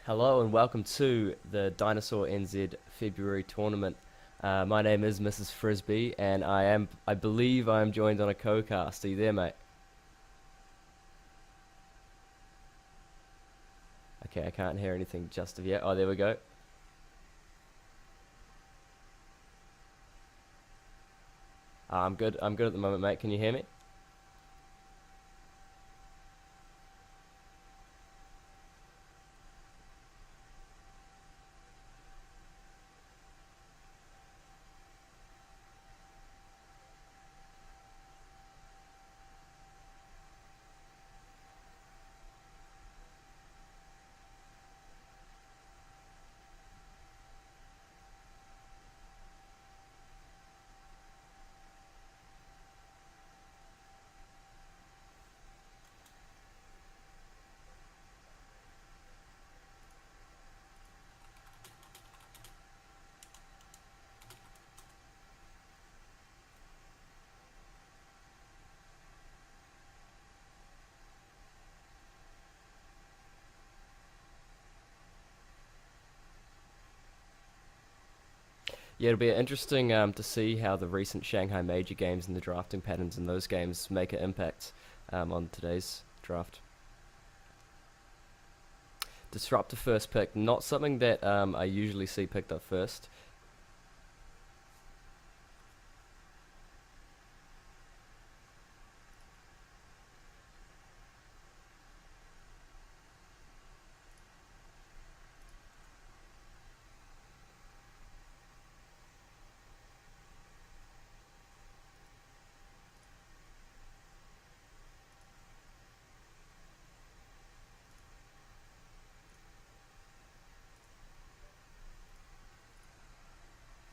Hello and welcome to the Dinosaur NZ February tournament. My name is Mrs. Frisbee, and I believe I am joined on a co-cast. Are you there, mate? Okay, I can't hear anything just of yet. Oh, there we go. I'm good. I'm good at the moment, mate. Can you hear me? Yeah, it'll be interesting to see how the recent Shanghai Major games and the drafting patterns in those games make an impact on today's draft. Disruptor first pick, not something that I usually see picked up first.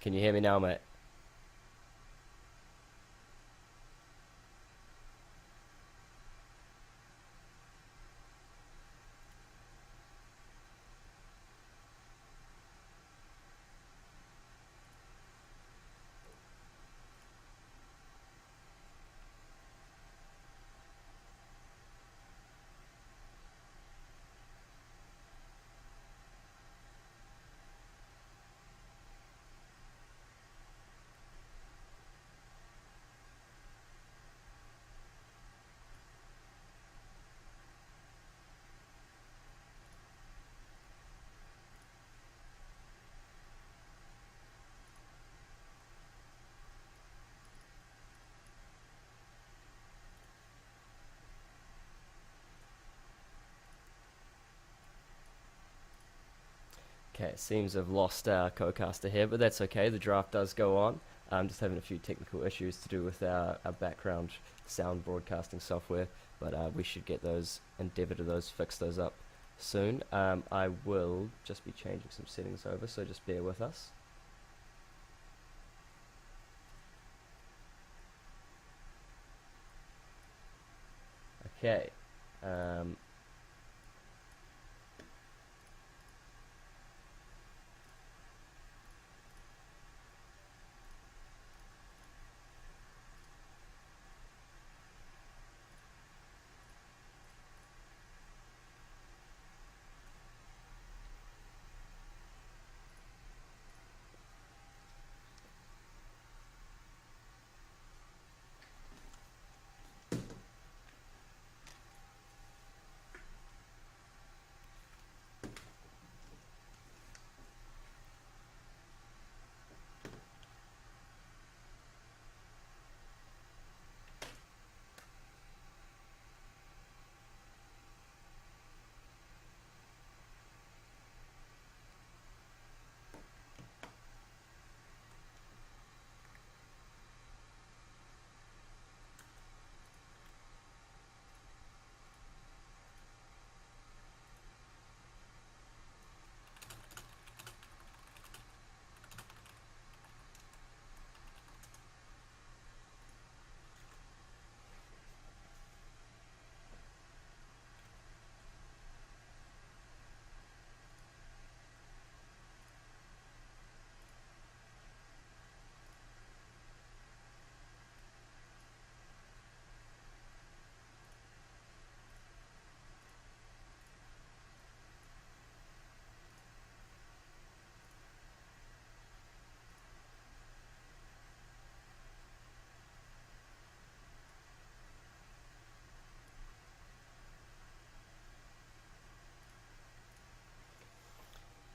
Can you hear me now, mate? Okay, it seems I've lost our co-caster here, but that's okay. The draft does go on. I'm just having a few technical issues to do with our background sound broadcasting software, but we should get those, endeavor to those, fix those up soon. I will just be changing some settings over, so just bear with us. Okay. Um,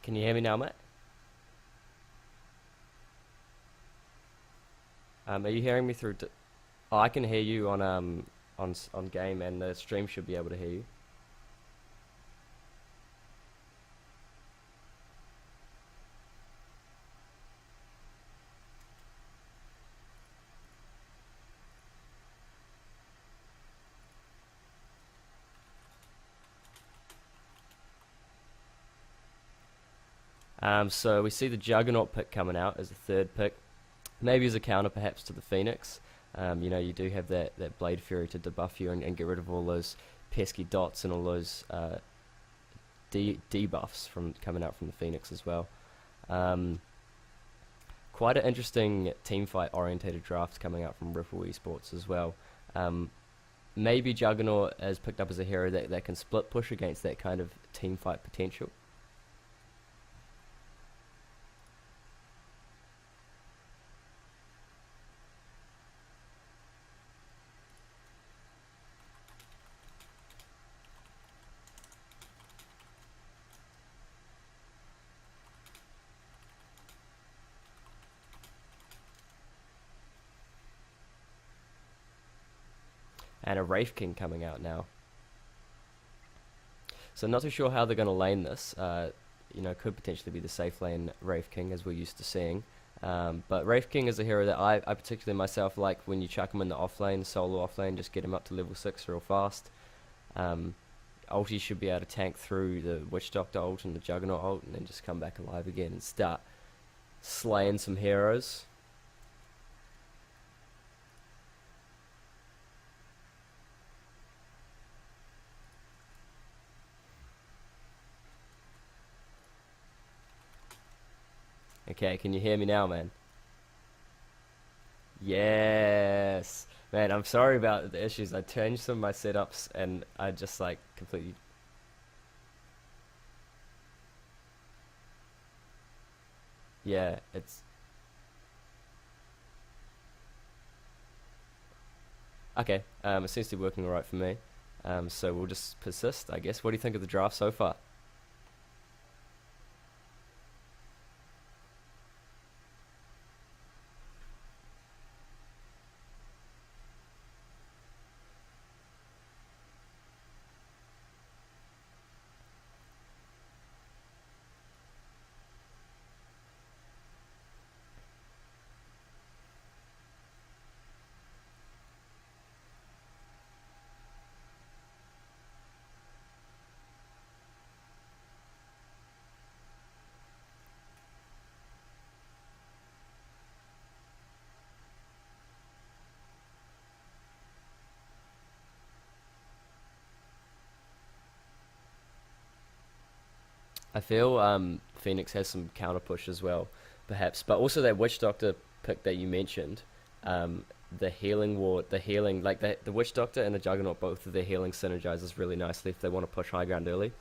Can you hear me now, mate? Are you hearing me through? Oh, I can hear you on on game, and the stream should be able to hear you. So we see the Juggernaut pick coming out as a third pick, maybe as a counter perhaps to the Phoenix. You know, you do have that Blade Fury to debuff you and get rid of all those pesky dots and all those debuffs from coming out from the Phoenix as well. Um, Quite an interesting team fight orientated draft coming out from Ripple Esports as well. Um, Maybe Juggernaut is picked up as a hero that can split push against that kind of team fight potential. And a Wraith King coming out now. So not too sure how they're going to lane this. You know, could potentially be the safe lane Wraith King as we're used to seeing. But Wraith King is a hero that I particularly myself like when you chuck him in the offlane, solo offlane, just get him up to level 6 real fast. Ulti should be able to tank through the Witch Doctor ult and the Juggernaut ult and then just come back alive again and start slaying some heroes. Okay, can you hear me now, man? Yes! Man, I'm sorry about the issues. I changed some of my setups and I just like completely... Yeah, it's... Okay, it seems to be working alright for me. So we'll just persist, I guess. What do you think of the draft so far? I feel Phoenix has some counter push as well, perhaps, but also that Witch Doctor pick that you mentioned, the healing ward, the healing, like the Witch Doctor and the Juggernaut, both of their healing synergizes really nicely if they want to push high ground early.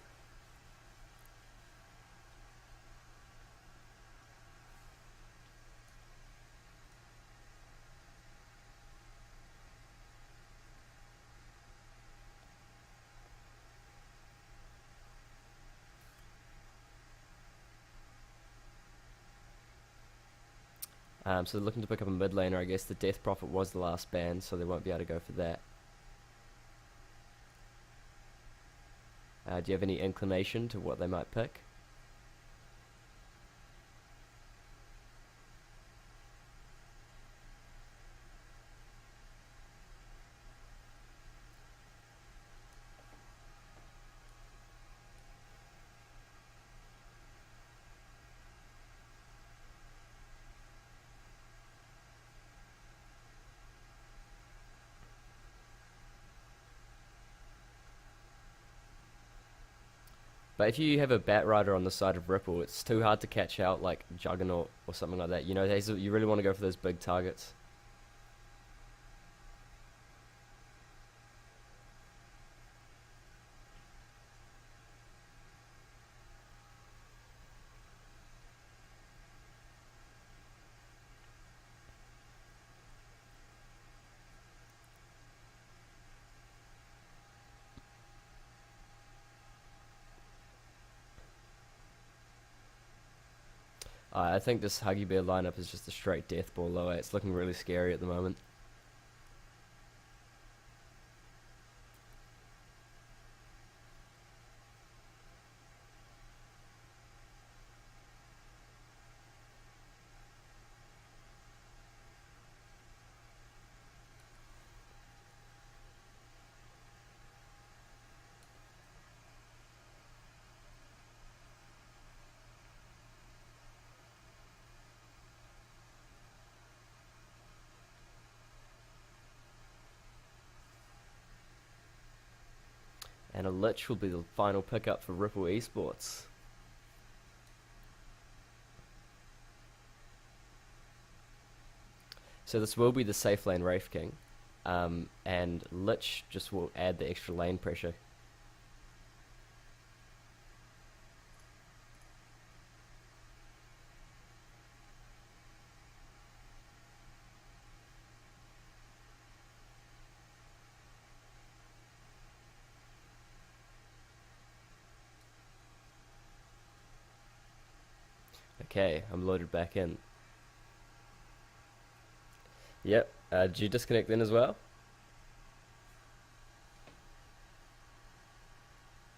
So they're looking to pick up a mid laner. I guess the Death Prophet was the last ban, so they won't be able to go for that. Do you have any inclination to what they might pick? But if you have a Bat Rider on the side of Ripple, it's too hard to catch out like Juggernaut or something like that. You know, you really want to go for those big targets. I think this Huggy Bear lineup is just a straight death ball lower. It's looking really scary at the moment. And a Lich will be the final pickup for Ripple Esports. So this will be the safe lane Wraith King, and Lich just will add the extra lane pressure. Okay, I'm loaded back in. Yep, did you disconnect then as well?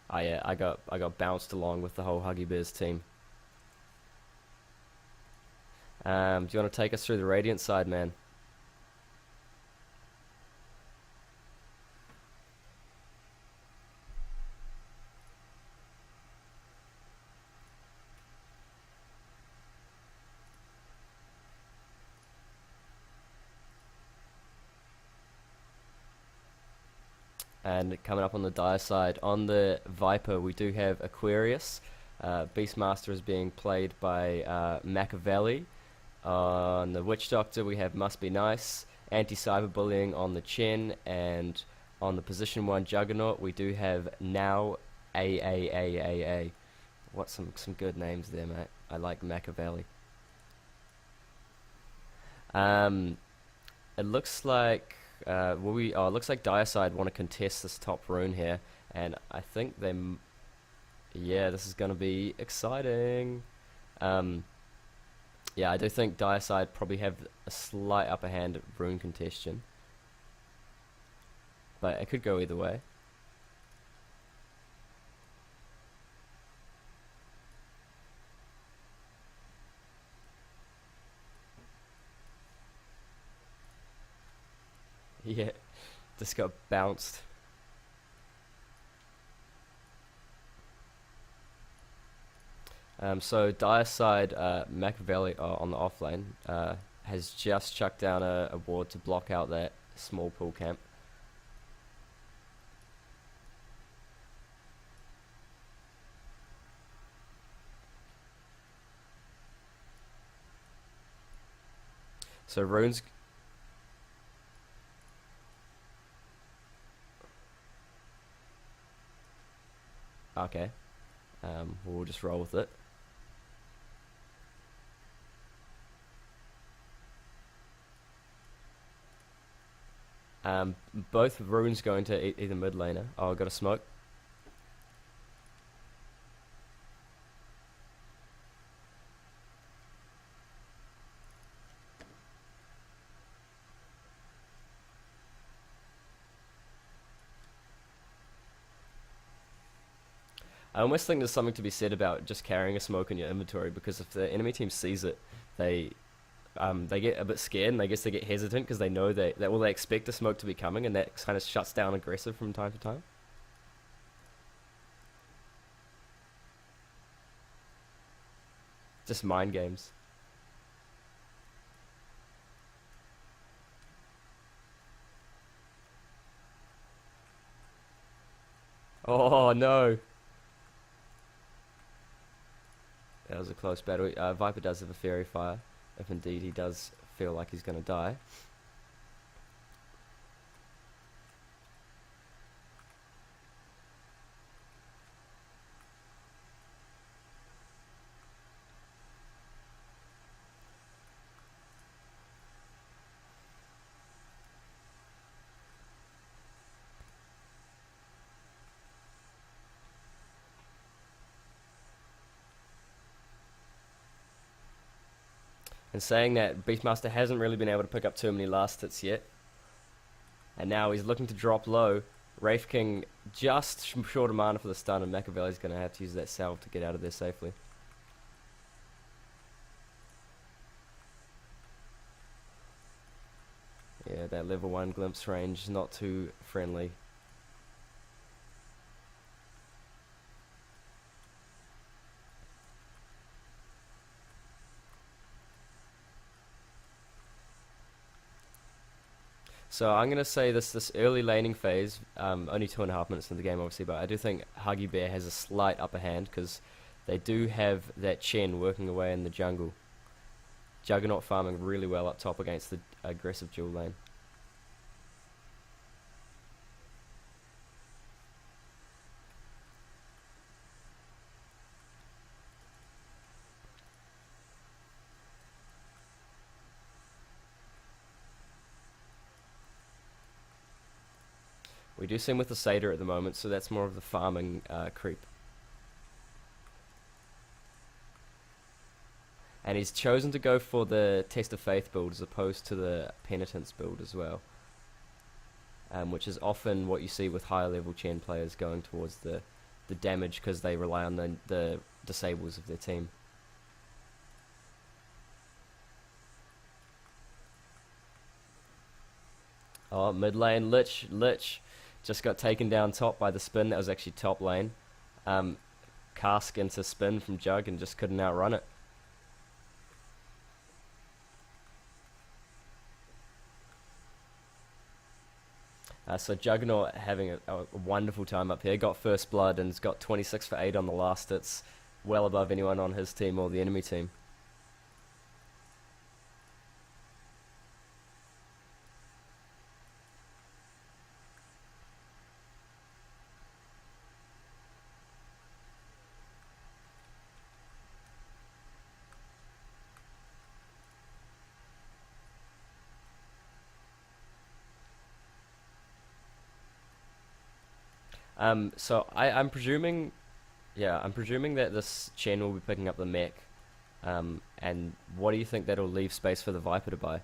Oh yeah, I got bounced along with the whole Huggy Bears team. Do you want to take us through the Radiant side, man? And coming up on the Dire side, on the Viper, we do have Aquarius. Beastmaster is being played by Machiavelli. On the Witch Doctor, we have Must Be Nice. Anti-cyberbullying on the Chen, and on the position 1 Juggernaut, we do have Now AAAAA. What some good names there, mate. I like Machiavelli. It looks like it looks like Direside want to contest this top rune here, and I think yeah, this is going to be exciting. Yeah, I do think Direside probably have a slight upper hand at rune contention, but it could go either way. Yeah, just got bounced. So Direside, Machiavelli on the offlane has just chucked down a ward to block out that small pool camp. So runes. Okay, we'll just roll with it. Both runes going to either mid laner. Oh, I got a smoke. I almost think there's something to be said about just carrying a smoke in your inventory, because if the enemy team sees it, they get a bit scared, and I guess they get hesitant because they know they expect the smoke to be coming, and that kind of shuts down aggressive from time to time. Just mind games. Oh no, that was a close battle. Viper does have a fairy fire, if indeed he does feel like he's gonna die. And saying that, Beastmaster hasn't really been able to pick up too many last hits yet. And now he's looking to drop low. Wraith King just short of mana for the stun, and Machiavelli's going to have to use that salve to get out of there safely. Yeah, that level 1 glimpse range is not too friendly. So I'm going to say this early laning phase, only 2.5 minutes in the game obviously, but I do think Huggy Bear has a slight upper hand because they do have that Chen working away in the jungle. Juggernaut farming really well up top against the aggressive dual lane. We do see him with the Satyr at the moment, so that's more of the farming creep. And he's chosen to go for the Test of Faith build as opposed to the Penitence build as well. Which is often what you see with higher level Chen players going towards the damage because they rely on the disables of their team. Oh, mid lane, Lich just got taken down top by the spin. That was actually top lane. Cask into spin from Jug and just couldn't outrun it. So Juggernaut having a wonderful time up here. Got first blood and has got 26 for 8 on the last. It's well above anyone on his team or the enemy team. So I'm presuming, yeah, I'm presuming that this Chen will be picking up the mech. And what do you think that'll leave space for the Viper to buy?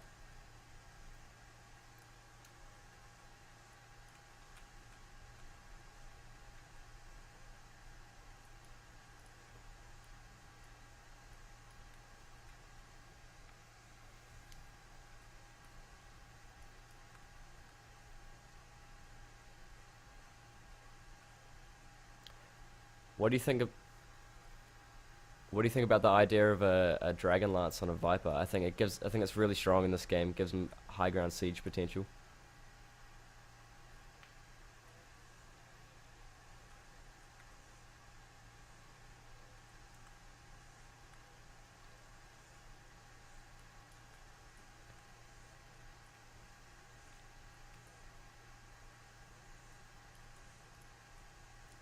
What do you think of? What do you think about the idea of a Dragon Lance on a Viper? I think it's really strong in this game. Gives them high ground siege potential.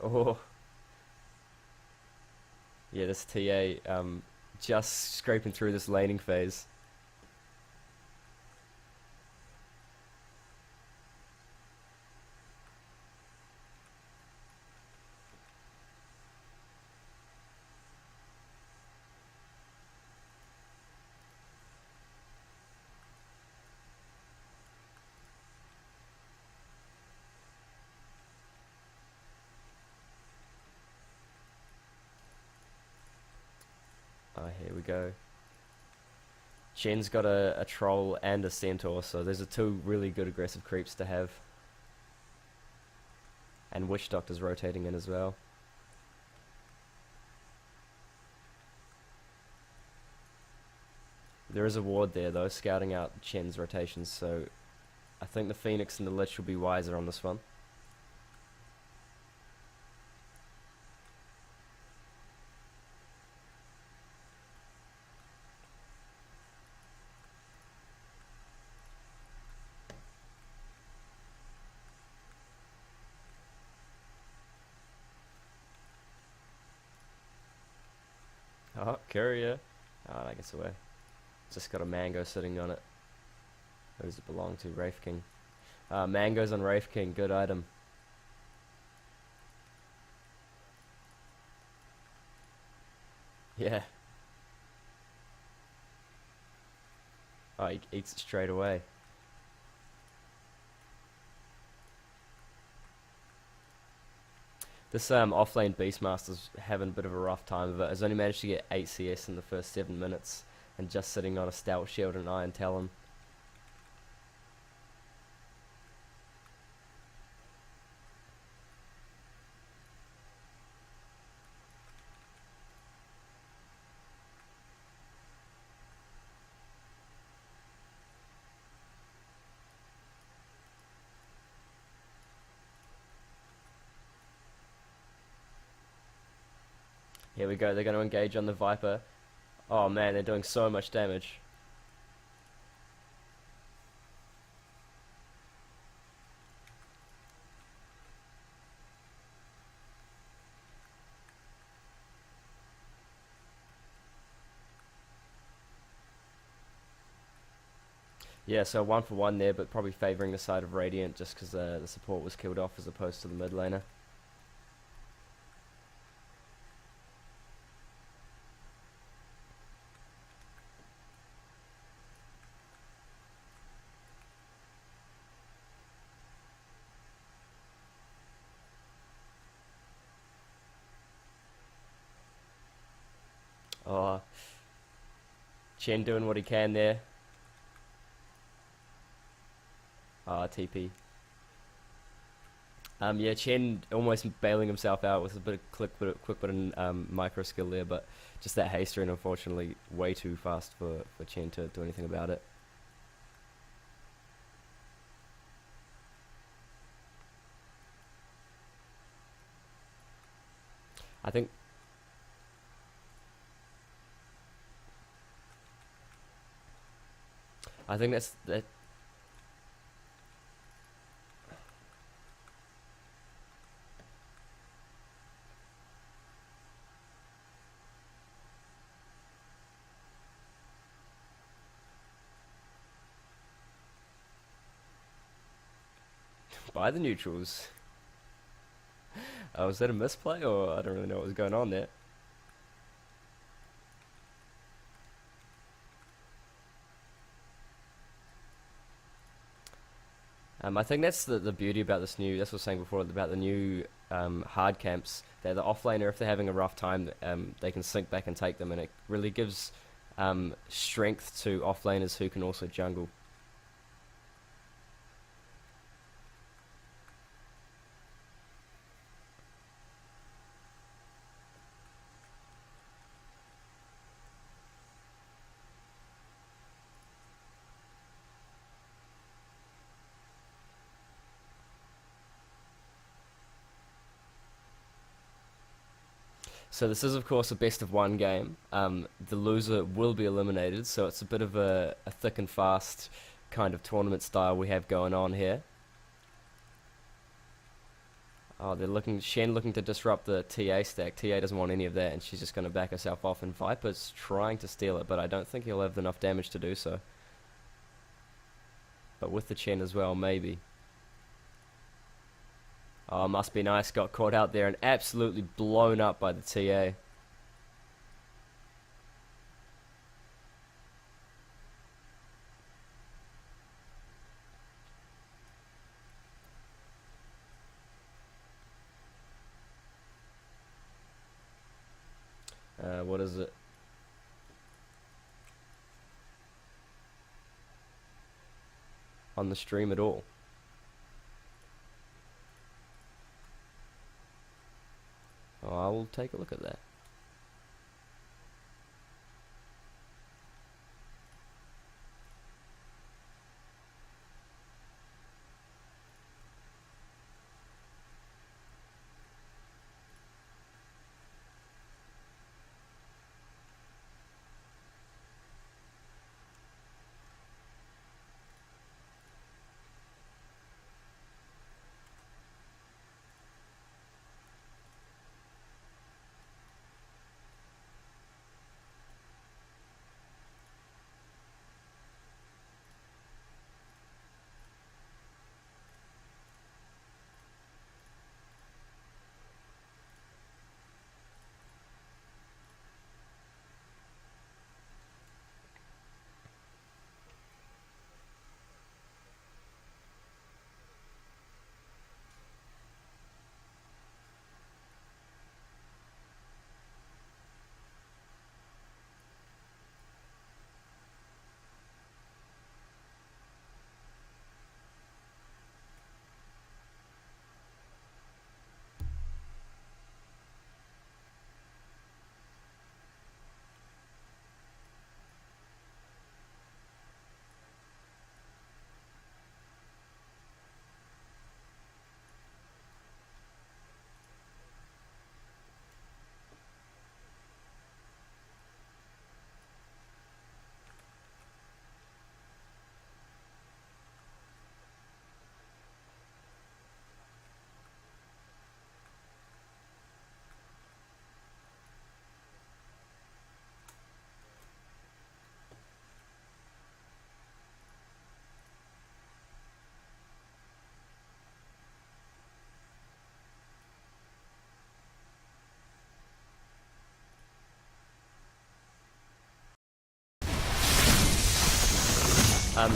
Oh, yeah, this TA just scraping through this laning phase. Oh, here we go. Shen's got a troll and a centaur, so those are two really good aggressive creeps to have. And Witch Doctor's rotating in as well. There is a ward there though, scouting out Shen's rotations, so I think the Phoenix and the Lich will be wiser on this one. Oh, courier. Oh, that gets away. Just got a mango sitting on it. Who does it belong to? Wraith King. Mangoes on Wraith King, good item. Yeah. he eats it straight away. This offlane Beastmaster's having a bit of a rough time of it. Has only managed to get 8 CS in the first 7 minutes, and just sitting on a stout shield and iron talon. Here we go, they're going to engage on the Viper. Oh man, they're doing so much damage. Yeah, so 1 for 1 there, but probably favouring the side of Radiant just because the support was killed off as opposed to the mid laner. Oh, Chen doing what he can there. Ah, TP. Yeah, Chen almost bailing himself out with a bit of quick bit of micro skill there, but just that haste rune, unfortunately, way too fast for Chen to do anything about it. I think that's that. By the neutrals. Was that a misplay, or I don't really know what was going on there. I think that's the beauty about this new, that's what I was saying before, about the new hard camps. They're the offlaner, if they're having a rough time, they can sink back and take them, and it really gives strength to offlaners who can also jungle. So this is, of course, a best of 1 game. The loser will be eliminated, so it's a bit of a thick and fast kind of tournament style we have going on here. Oh, Shen looking to disrupt the TA stack. TA doesn't want any of that, and she's just going to back herself off, and Viper's trying to steal it, but I don't think he'll have enough damage to do so. But with the Chen as well, maybe. Oh, must be nice. Got caught out there and absolutely blown up by the TA. What is it? On the stream at all? Oh, I will take a look at that.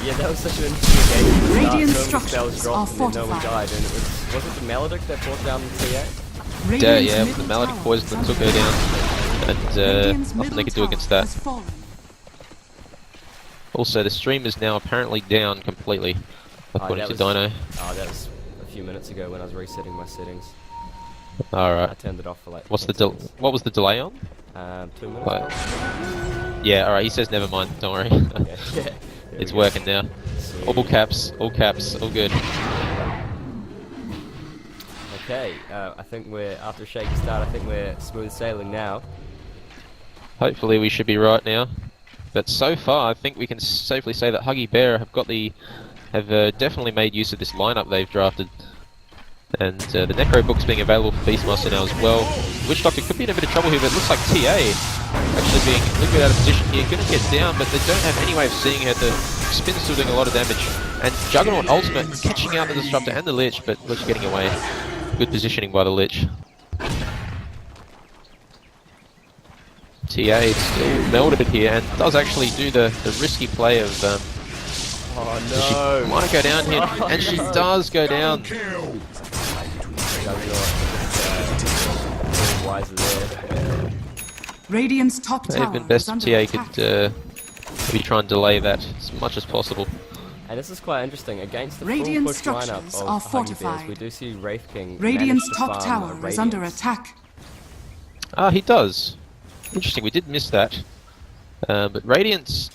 Yeah, that was such an interesting game. Radiant So many structures spells dropped are and then no one fortified. died, and was it the Maledict that brought down the TA? Yeah, with the Maledict poison that took her down, and nothing they could do against that. Also, the stream is now apparently down completely, according to Dino. Oh, that was a few minutes ago when I was resetting my settings. Alright. I turned it off for like. What was the delay on? 2 minutes. Yeah, alright, he says never mind, don't worry. Okay. Yeah, it's working now. Sweet. All caps, all good. Okay, I think we're, after a shaky start, I think we're smooth sailing now. Hopefully we should be right now. But so far, I think we can safely say that Huggy Bear have definitely made use of this lineup they've drafted. And the Necro book's being available for Beastmaster now as well. Witch Doctor could be in a bit of trouble here, but it looks like TA actually being a little bit out of position here. Gonna get down, but they don't have any way of seeing her. The spin's still doing a lot of damage. And Juggernaut Ultimate catching out the Disruptor and the Lich, but Lich getting away. Good positioning by the Lich. TA still melded here and does actually do the risky play of Oh no! She might go down here, and she does go down. Radiant's top tower Even best is under TA attack. could maybe try and delay that as much as possible. And this is quite interesting. Against the Radiant full push lineup structures of are Huggy Bears, fortified. we do see Wraith King Radiant's manage to top farm tower is Radiance. under attack. Ah, he does. Interesting, we did miss that. But Radiance,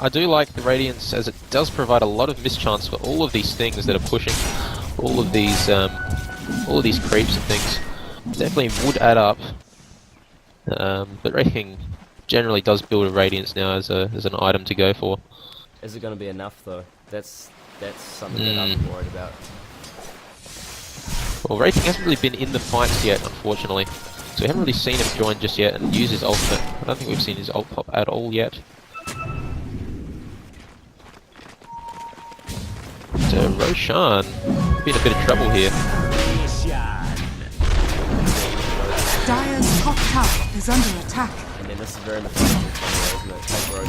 I do like the Radiance as it does provide a lot of mischance for all of these things that are pushing, all of these creeps and things. Definitely would add up. But Wraith King generally does build a Radiance now as an item to go for. Is it going to be enough though? That's something that I'm worried about. Well, Wraith King hasn't really been in the fights yet, unfortunately. So we haven't really seen him join just yet and use his ultimate. I don't think we've seen his ult pop at all yet. So Roshan been in a bit of trouble here. Dire's top tower is under attack. And then this is very much isn't it? Take Roshan,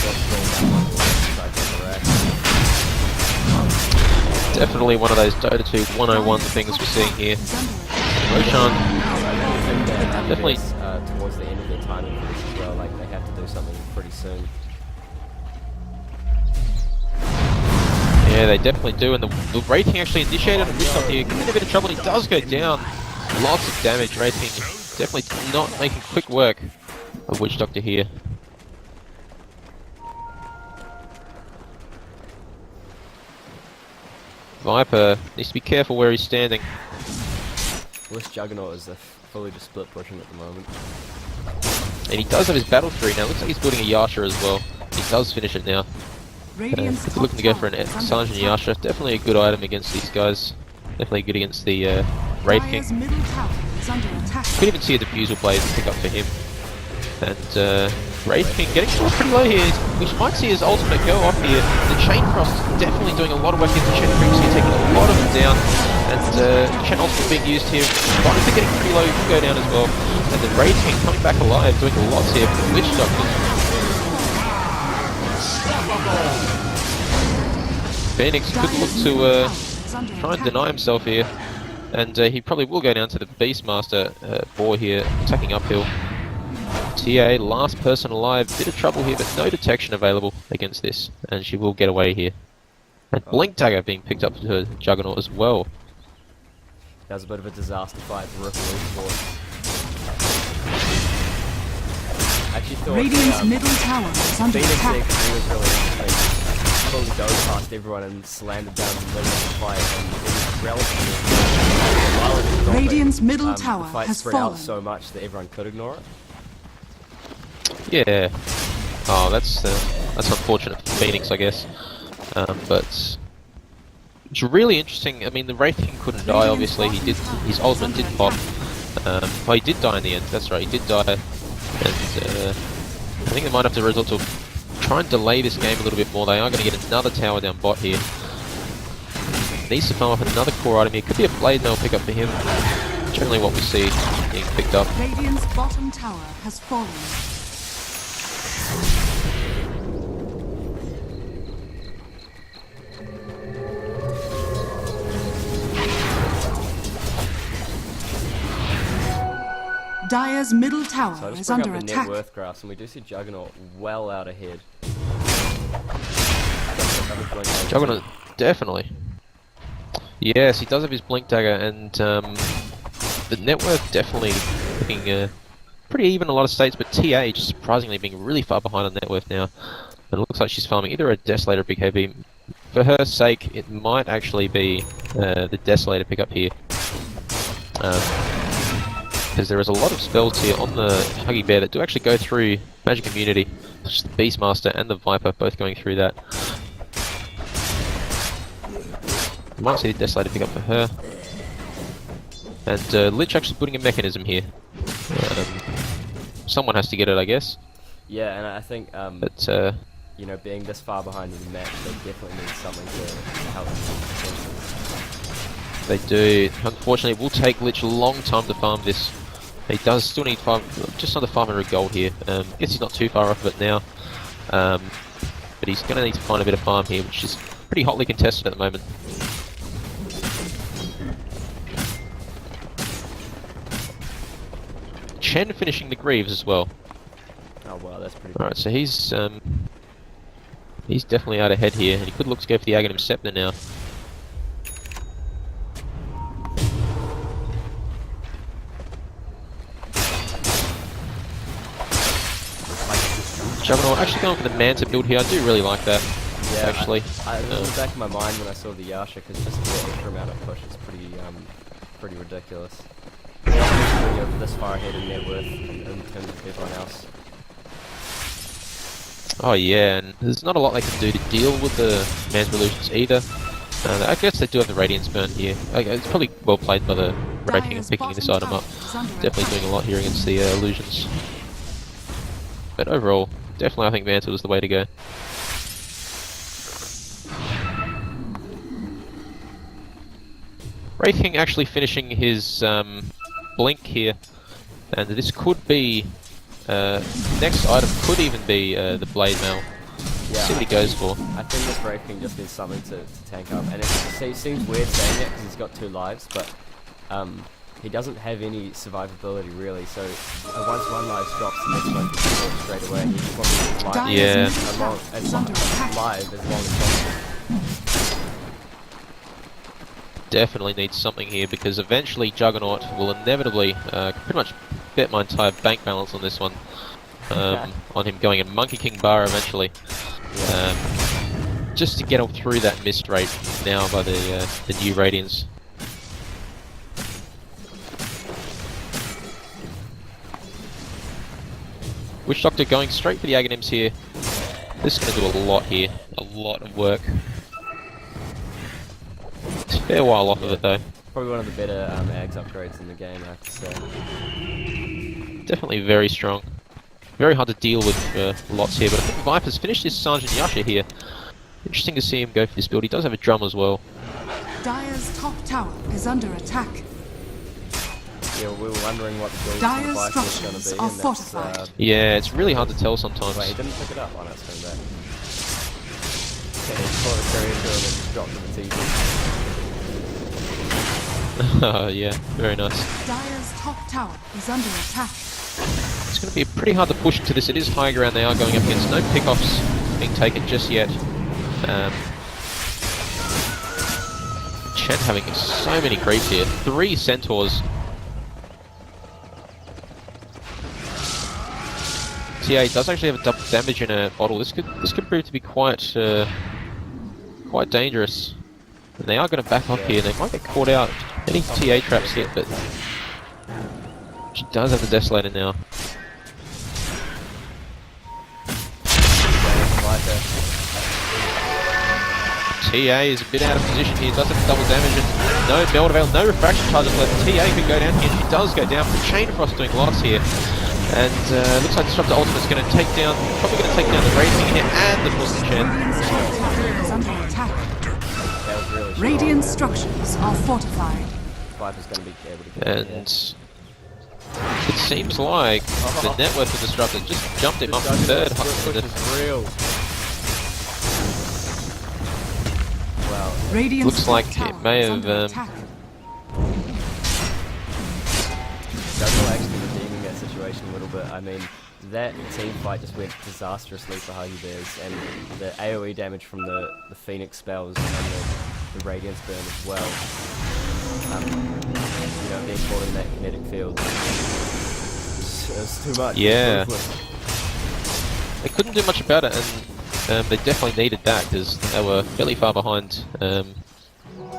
just fall down one side to the rack. Definitely one of those Dota 2 101 things we're seeing here. Roshan definitely towards the end of their timing for this as well, like they have to do something pretty soon. Yeah, they definitely do, and the Wraith King actually initiated a Witch Doctor here, getting a bit of trouble, and he does go down. Lots of damage. Wraith King definitely not making quick work of Witch Doctor here. Viper needs to be careful where he's standing. This Juggernaut is fully just split pushing at the moment. And he does have his battle tree now. Looks like he's building a Yasha as well. He does finish it now. Looking to go for an Sergeant Yasha. Definitely a good item against these guys. Definitely good against the Wraith King. Could even see a Diffusal Blade pick up for him. And Wraith King getting pretty low here. We might see his ultimate go off here. The Chain Frost is definitely doing a lot of work against the Chain Creeps here, taking a lot of them down. And Chain Ultimate being used here. Viper getting pretty low, can go down as well. And the Wraith King coming back alive, doing lots here for the Witch Doctor. Phoenix could look to try and deny himself here, and he probably will go down to the Beastmaster boar here, attacking uphill. TA, last person alive, bit of trouble here, but no detection available against this, and she will get away here. And Blink Dagger being picked up to her Juggernaut as well. That was a bit of a disaster fight for Ripple Esports. I actually thought Radiant's middle tower is under Phoenix attack. XP was really interesting. Fully dove past everyone and slammed it down in the middle of the fight, and it was relatively while it was dropping, Radiant's middle the tower fight has spread fallen. out so much that everyone could ignore it. Yeah. Oh, that's unfortunate for Phoenix, I guess. But it's really interesting. I mean, the Wraith King couldn't die. Obviously, his ultimate did pop. Well, he did die in the end. That's right, he did die. And I think they might have to resort to try and delay this game a little bit more. They are going to get another tower down bot here. Needs to farm up another core item here. Could be a blade they'll pick up for him. Generally what we see being picked up. Radiant's bottom tower has fallen. Dire's middle So I tower just is bring up under the net attack. worth graphs, and we do see Juggernaut well out ahead. Juggernaut, definitely. Yes, he does have his Blink Dagger, and the net worth definitely looking pretty even in a lot of states, but TA just surprisingly being really far behind on net worth now. And it looks like she's farming either a Desolator or Big Heavy. For her sake, it might actually be the Desolator pick up here. Because there is a lot of spells here on the Huggy Bear that do actually go through Magic Immunity. Just the Beastmaster and the Viper both going through that. You might see the Desolator pick up for her. And Lich actually putting a mechanism here. Someone has to get it, I guess. Yeah, and I think, But you know, being this far behind in the match, they definitely need something to help them. they do. Unfortunately, it will take Lich a long time to farm this. He does still need just under 500 gold here. Guess he's not too far off of it now. But he's going to need to find a bit of farm here, which is pretty hotly contested at the moment. Chen finishing the Greaves as well. Oh wow, that's pretty. Alright, so he's definitely out ahead here, and he could look to go for the Aghanim Scepter now. Juggernaut actually going for the Manta build here. I do really like that. Yeah, actually. I was in the back of my mind when I saw the Yasha, because just the extra amount of push is pretty ridiculous. Especially when you're this far ahead in net worth in terms of everyone else. Oh yeah, and there's not a lot they can do to deal with the Man's Illusions either. I guess they do have the Radiance Burn here. Okay, it's probably well played by the Wraithing and picking this item up. Definitely doing a lot here against the Illusions. But overall, definitely I think Mantle is the way to go. Wraith King actually finishing his Blink here, and this could be next item could even be the Blade Mail. Yeah, See what he goes for. I think this Wraith King just needs something to tank up, and it seems weird saying it because he's got 2 lives, but he doesn't have any survivability really. So once one life drops, the next one gets killed straight away. He just wants to live Yeah. as long as possible. Definitely needs something here, because eventually Juggernaut will inevitably pretty much bet my entire bank balance on this one. On him going in Monkey King Bar eventually. Just to get him through that missed rate now by the new Radiance. Witch Doctor going straight for the Aghanims here. This is going to do a lot here. A lot of work. It's a fair while off of it though. Probably one of the better Ags upgrades in the game, I have to say. Definitely very strong. Very hard to deal with lots here, but I think Viper's finished his Sergeant Yasha here. Interesting to see him go for this build. He does have a drum as well. Dire's top tower is under attack. Yeah, we were wondering what the build Dire's was going to structures be. are And fortified. Yeah, it's really hard to tell sometimes. wait, he didn't pick it up. Oh no, it's coming back. Okay, he pulled it carry into him and just dropped to the TV. Oh yeah, very nice. Dire's top tower is under attack. It's going to be pretty hard to push into this. It is high ground they are going up against. No pickoffs being taken just yet. Chen having so many creeps here. 3 Centaurs. TA does actually have a double damage in a bottle. This could prove to be quite dangerous. And they are going to back off here. They might get caught out. Any TA traps hit, but she does have the Desolator now. TA is a bit out of position here. Does have double damage and no melt avail, no refraction charges left. TA can go down here. She does go down. But Chain Frost doing lots here. And looks like Disruptor Ultimate's going to take down, probably going to take down the Racing here and the Force Chen. Is under attack. That was really strong. Radiant structures are fortified. Viper's going to be able to get And it. it seems like the net worth of Disruptor just jumped him up to 3rd. Push is real. Wow. Radiant's Looks like top it tower may is have, under attack. Juggernaut actually redeeming situation a little bit. I mean, that team fight just went disastrously for Huggy Bears, and the AoE damage from the Phoenix spells and the Radiance burn as well. You know, being caught in that kinetic field. It was too much. Yeah. They couldn't do much about it, and they definitely needed that because they were fairly far behind.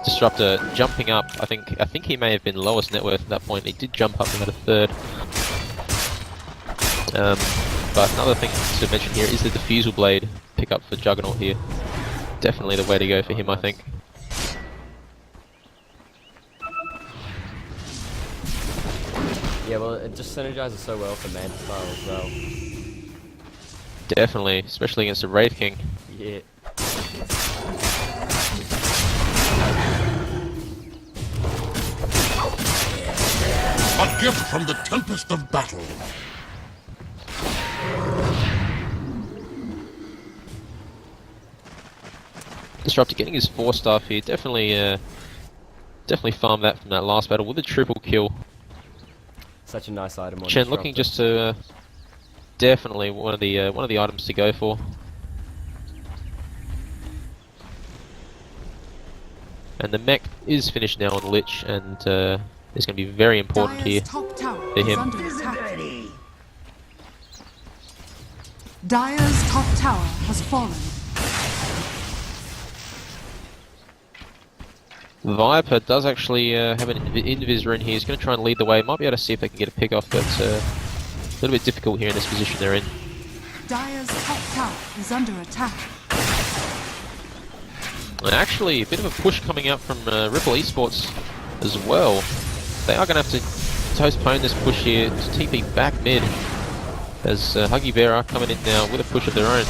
Disruptor jumping up. I think he may have been lowest net worth at that point. He did jump up about a third. But another thing to mention here is the Diffusal Blade pickup for Juggernaut here. Definitely the way to go for him, I think. Yeah, well, it just synergizes so well for Manta Style as well. Definitely, especially against the Wraith King. Yeah. A gift from the tempest of battle. Disruptor getting his 4-star here. Definitely farmed that from that last battle with a triple kill. Such a nice item on Chen looking just to definitely one of the items to go for. And the mech is finished now on Lich, and it's going to be very important here Top tower for is him. under attack. Dire's top tower has fallen. Viper does actually have an invis rune here. He's going to try and lead the way. Might be able to see if they can get a pick off, but a little bit difficult here in this position they're in. Dire's top tower is under attack. And actually, a bit of a push coming out from Ripple Esports as well. They are going to have to postpone this push here to TP back mid, as Huggy Bear are coming in now with a push of their own.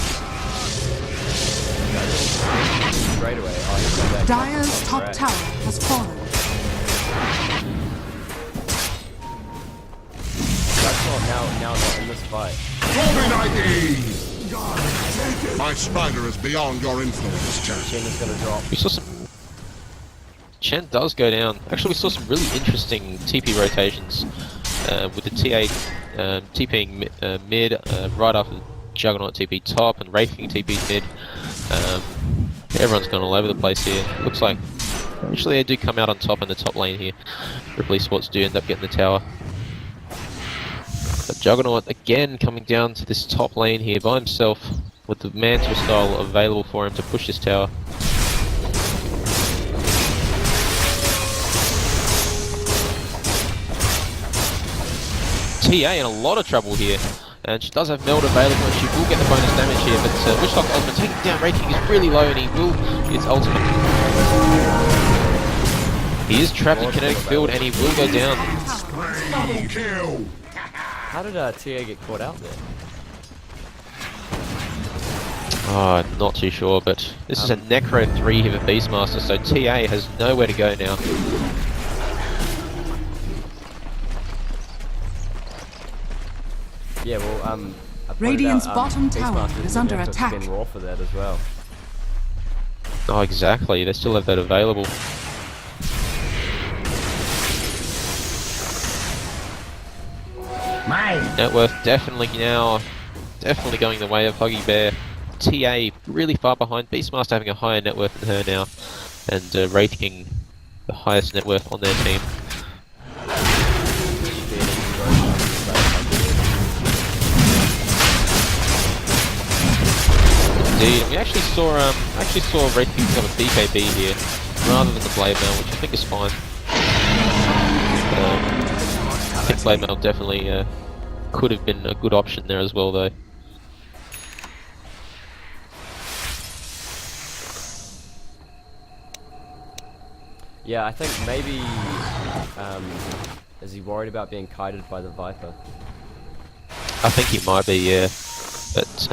Straight away. Oh, Dire's top tower has fallen. That's now not in this fight. My spider is beyond your influence, Chen. Chen is going to drop. We saw some... Chen does go down. Actually, we saw some really interesting TP rotations with the TA TPing mid right after Juggernaut TP top and Wraith King TP mid. Everyone's gone all over the place here. Looks like actually they do come out on top in the top lane here. Ripple Esports do end up getting the tower. But Juggernaut again coming down to this top lane here by himself with the Manta style available for him to push this tower. TA in a lot of trouble here, and she does have Meld available and she will get the bonus damage here, but Witch Doctor Ultimate taking down Wraith King is really low and he will get his ultimate. He is trapped in kinetic field and he will go down. Double kill. How did TA get caught out there? Oh, not too sure, but this is a Necro 3 here for Beastmaster, so TA has nowhere to go now. Yeah, well, I pointed Radiant's out, bottom tower Beastmaster is under have to attack. spin raw for that as well. Oh, exactly, they still have that available. Net worth definitely going the way of Huggy Bear. TA really far behind. Beastmaster having a higher net worth than her now, and Wraith King the highest net worth on their team. Indeed, we actually saw Wraith King become a BKB here rather than the Blade Mail, which I think is fine. I think Blade Mail definitely could have been a good option there as well, though. Yeah, I think maybe is he worried about being kited by the Viper? I think he might be, yeah. But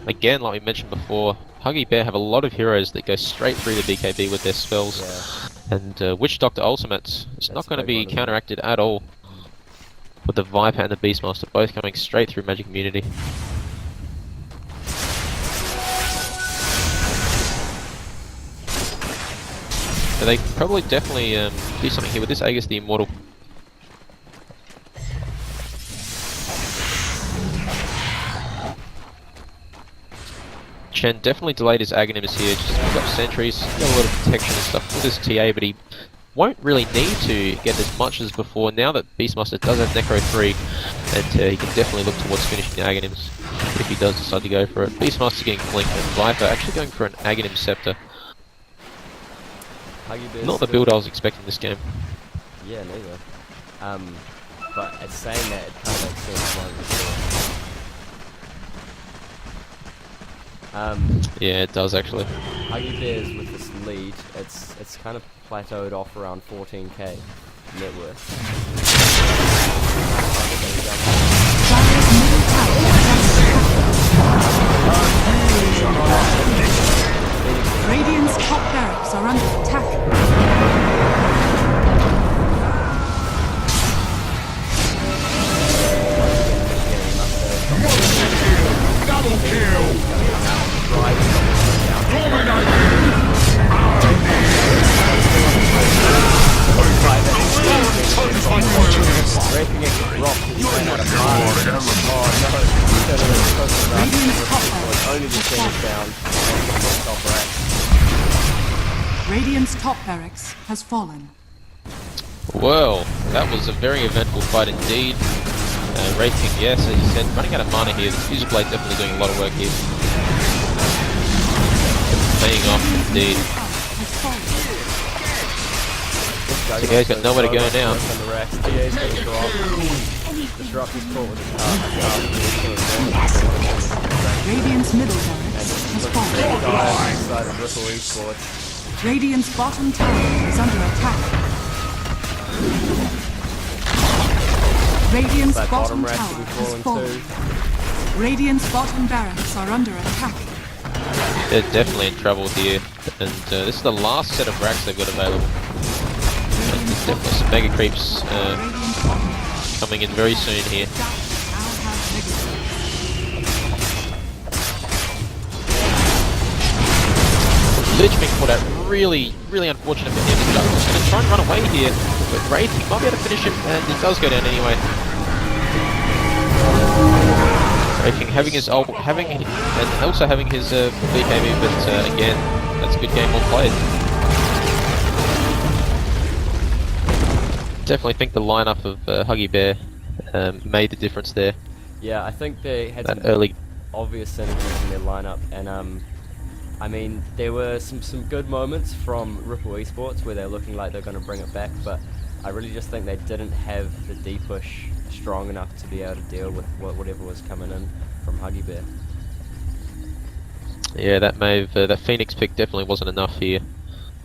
again, like we mentioned before, Huggy Bear have a lot of heroes that go straight through the BKB with their spells. Yeah. And Witch Doctor Ultimate, it's not going to be counteracted at all. With the Viper and the Beastmaster both coming straight through Magic Immunity. So they probably definitely do something here with this Aegis the Immortal. Chen definitely delayed his Aghanims here. Just got sentries, got a lot of protection and stuff with his TA, but he won't really need to get as much as before now that Beastmaster does have Necro 3, and he can definitely look towards finishing the Aghanims if he does decide to go for it. Beastmaster getting flinked, and Viper actually going for an Aghanim Scepter. Not the build I was expecting this game. Yeah, neither. But it's saying that it kind of makes sense why yeah, it does actually. Huggy Bears with this lead, it's kind of plateaued off around 14k net worth. Dire's middle tower is Radiant's top barracks are under attack. Double kill! Radiant's top barracks has fallen. Well, that was a very eventful fight indeed. Wraith King, yes, as you said, running out of mana here. The Fusion Blade definitely doing a lot of work here. Paying off indeed. TA's got nowhere to go now. Radiant's middle barracks has fallen. Radiant's bottom tower is under attack. Radiant's bottom tower has fallen. Radiant's bottom barracks are under attack. They're definitely in trouble here, and this is the last set of racks they've got available. And there's definitely some mega creeps coming in very soon here. Lich being caught out, really unfortunate for him. He's going to try and run away here, but Wraith might be able to finish him, and he does go down anyway. Wraith King having his ult, and also having his BKB, but again, that's a good game well played. Definitely think the lineup of Huggy Bear made the difference there. Yeah, I think they had That some early obvious synergies in their lineup, and I mean, there were some good moments from Ripple Esports where they're looking like they're going to bring it back, but I really just think they didn't have the D push strong enough to be able to deal with whatever was coming in from Huggy Bear. Yeah, that that Phoenix pick definitely wasn't enough here,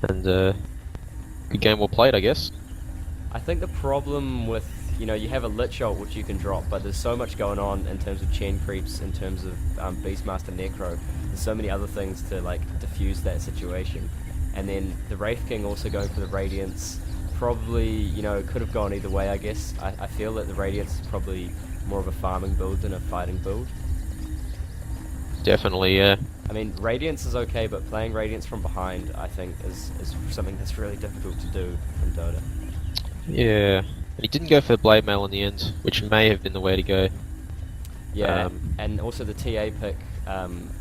and good game well played, I guess. I think the problem with, you have a Lich ult which you can drop, but there's so much going on in terms of chain creeps, in terms of Beastmaster Necro. There's so many other things to diffuse that situation, and then the Wraith King also going for the Radiance. Probably, could have gone either way, I guess. I feel that the Radiance is probably more of a farming build than a fighting build. Definitely, yeah. I mean, Radiance is okay, but playing Radiance from behind, I think, is something that's really difficult to do in Dota. Yeah. And he didn't go for the Blade Mail in the end, which may have been the way to go. Yeah, and also the TA pick,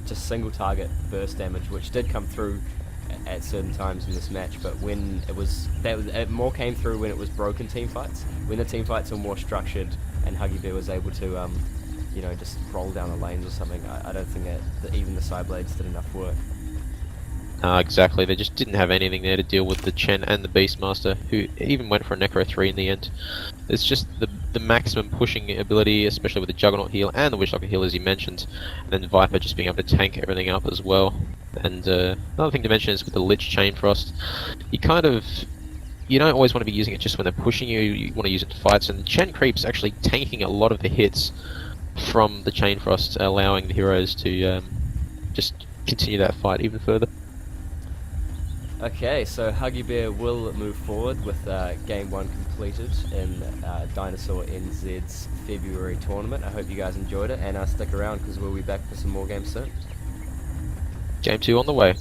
just single target burst damage, which did come through at certain times in this match, but when it more came through when it was broken team fights. When the team fights were more structured and Huggy Bear was able to, just roll down the lanes or something, I don't think that even the side blades did enough work. Exactly, they just didn't have anything there to deal with the Chen and the Beastmaster, who even went for a Necro 3 in the end. It's just the maximum pushing ability, especially with the Juggernaut heal and the Wishlocker heal, as you mentioned, and then Viper just being able to tank everything up as well. And another thing to mention is with the Lich Chain Frost, you don't always want to be using it just when they're pushing you, you want to use it to fights, and the Chen Creep's actually tanking a lot of the hits from the Chain Frost, allowing the heroes to just continue that fight even further. Okay, so Huggy Bear will move forward with Game 1 completed in Dinosaur NZ's February tournament. I hope you guys enjoyed it, and stick around because we'll be back for some more games soon. Game 2 on the way.